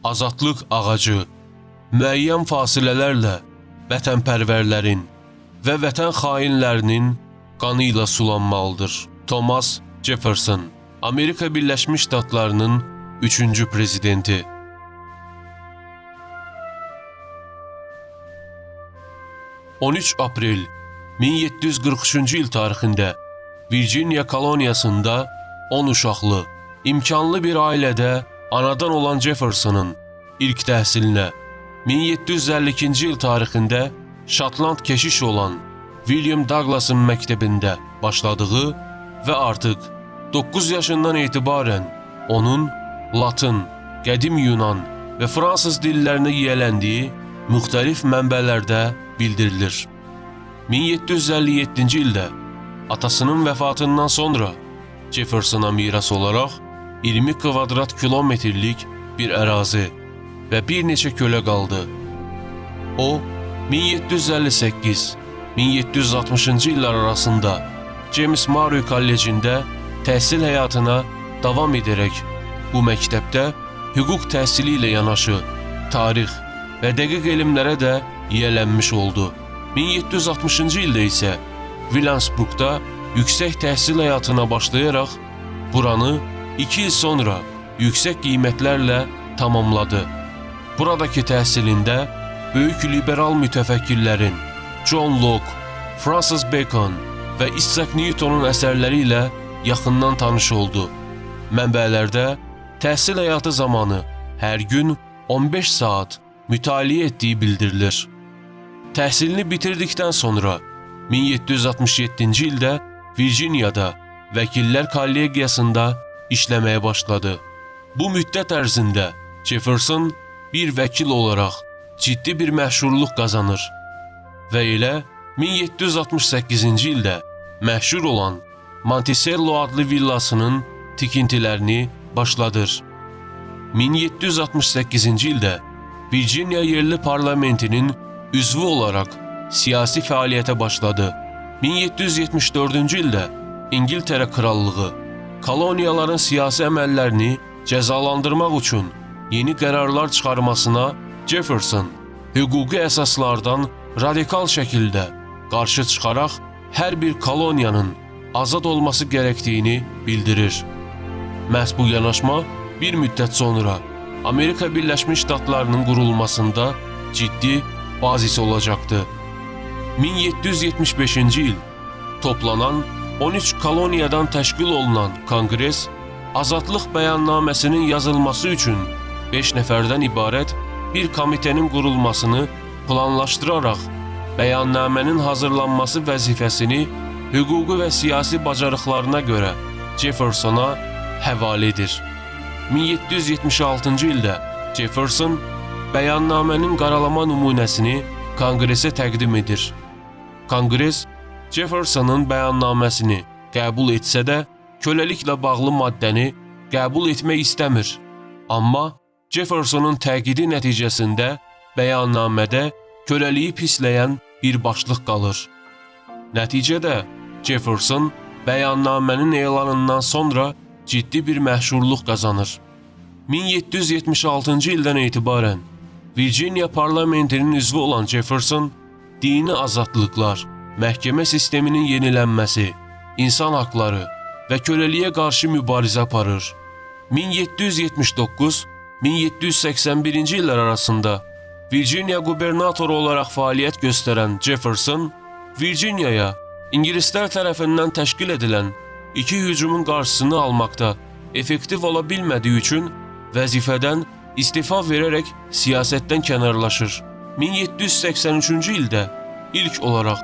azadlıq ağacı müəyyən fasilələrlə vətənpərvərlərin və vətən xainlərinin qanı ilə sulanmalıdır. Thomas Jefferson, Amerika Birləşmiş Ştatlarının 3-cü prezidenti. 13 aprel 1743-cü il tarixində Virginia koloniyasında 10 uşaqlı, imkanlı bir ailədə anadan olan Jefferson'ın ilk təhsilinə 1752-ci il tarixində Şotland keşişi olan William Douglas'ın məktəbində başladığı və artıq 9 yaşından etibarən onun Latın, qədim Yunan və Fransız dillərinə yiyələndiyi müxtəlif mənbələrdə bildirilir. 1757-ci ildə atasının vəfatından sonra Jefferson'a miras olaraq 20 kvadrat kilometrlik bir ərazi və bir neçə kölə qaldı. O, 1758-1760-cı illər arasında James Murray Kollecində təhsil həyatına davam edərək bu məktəbdə hüquq təhsili ilə yanaşı tarix və dəqiq elmlərə də yiyələnmiş oldu. 1760-cı ildə isə Williamsburgda yüksək təhsil həyatına başlayaraq buranı 2 il sonra yüksək qiymətlərlə tamamladı. Buradakı təhsilində böyük liberal mütəfəkkirlərin John Locke, Francis Bacon və Isaac Newton'un əsərləri ilə yaxından tanış oldu. Mənbələrdə təhsil həyatı zamanı hər gün 15 saat mütaliə etdiyi bildirilir. Təhsilini bitirdikdən sonra 1767-ci ildə Virginiyada Vəkillər Kollegiyasında işləməyə başladı. Bu müddət ərzində Jefferson bir vəkil olaraq ciddi bir məşhurluq qazanır və elə 1768-ci ildə məşhur olan Monticello adlı villasının tikintilərini başladır. 1768-ci ildə Virginia yerli parlamentinin üzvü olaraq siyasi fəaliyyətə başladı. 1774-cü ildə İngiltərə Krallığı koloniyaların siyasi əməllərini cəzalandırmaq üçün yeni qərarlar çıxarmasına Jefferson hüquqi əsaslardan radikal şəkildə qarşı çıxaraq hər bir koloniyanın azad olması gərəkdiyini bildirir. Məhz bu yanaşma bir müddət sonra Amerika Birləşmiş Ştatlarının qurulmasında ciddi bazis olacaqdı. 1775-ci il toplanan 13 koloniyadan təşkil olunan Konqres azadlıq bəyannaməsinin yazılması üçün 5 nəfərdən ibarət bir komitənin qurulmasını planlaşdıraraq bəyannamənin hazırlanması vəzifəsini hüquqi və siyasi bacarıqlarına görə Jefferson'a həvalə edir. 1776-cı ildə Jefferson bəyannamənin qaralama nümunəsini Konqresə təqdim edir. Konqres Jefferson'ın bəyannaməsini qəbul etsə də köləliklə bağlı maddəni qəbul etmək istəmir. Amma Jefferson'un təqidi nəticəsində bəyannamədə köləliyi pisləyən bir başlıq qalır. Nəticədə Jefferson bəyannamənin elanından sonra ciddi bir məşhurluq qazanır. 1776-cı ildən etibarən Virginia parlamentinin üzvü olan Jefferson dini azadlıqlar, məhkəmə sisteminin yenilənməsi, insan haqları və köləliyə qarşı mübarizə aparır. 1779-1781-ci illər arasında Virginia qubernatoru olaraq fəaliyyət göstərən Jefferson, Virginiaya İngilislər tərəfindən təşkil edilən iki hücumun qarşısını almaqda effektiv ola bilmədiyi üçün vəzifədən istifa verərək siyasətdən kənarlaşır. 1783-cü ildə ilk olaraq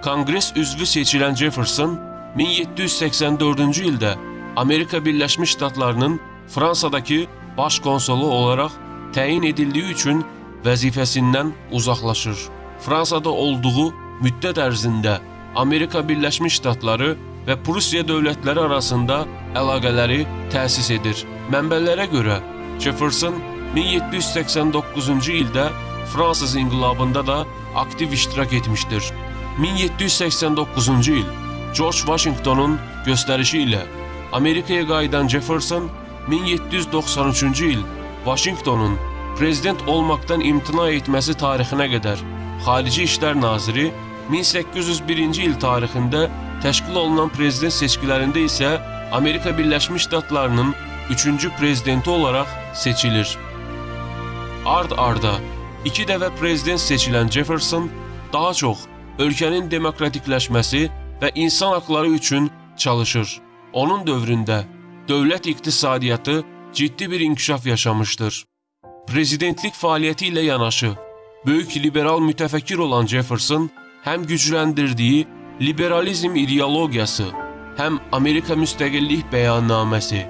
Konqres üzvü seçilən Jefferson, 1784-cü ildə Amerika Birləşmiş Ştatlarının Fransadakı baş konsolu olaraq təyin edildiyi üçün vəzifəsindən uzaqlaşır. Fransada olduğu müddət ərzində Amerika Birləşmiş Ştatları və Prusiya dövlətləri arasında əlaqələri təsis edir. Mənbələrə görə Jefferson 1789-cu ildə Fransız inqilabında da aktiv iştirak etmişdir. 1789-cu il George Washington'un göstərişi ilə Amerikaya qayıdan Jefferson 1793-cü il Washington'un prezident olmaqdan imtina etməsi tarixinə qədər Xarici İşlər Naziri, 1801-ci il tarixində təşkil olunan prezident seçkilərində isə Amerika Birləşmiş Ştatlarının 3-cü prezidenti olaraq seçilir. Ard-arda 2 dəfə prezident seçilən Jefferson daha çox ölkənin demokratikləşməsi və insan haqları üçün çalışır. Onun dövründə dövlət iqtisadiyyatı ciddi bir inkişaf yaşamışdır. Prezidentlik fəaliyyəti ilə yanaşı, böyük liberal mütəfəkkir olan Jefferson həm gücləndirdiyi liberalizm ideologiyası, həm Amerika müstəqillik bəyannaməsi,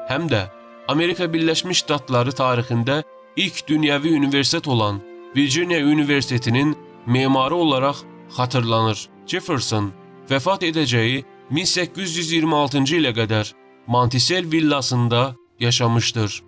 həm də Amerika Birləşmiş Ştatları tarixində ilk dünyəvi universitet olan Virginia Universitetinin memarı olaraq xatırlanır. Jefferson vəfat edəcəyi 1826-cı ilə qədər Monticello villasında yaşamışdır.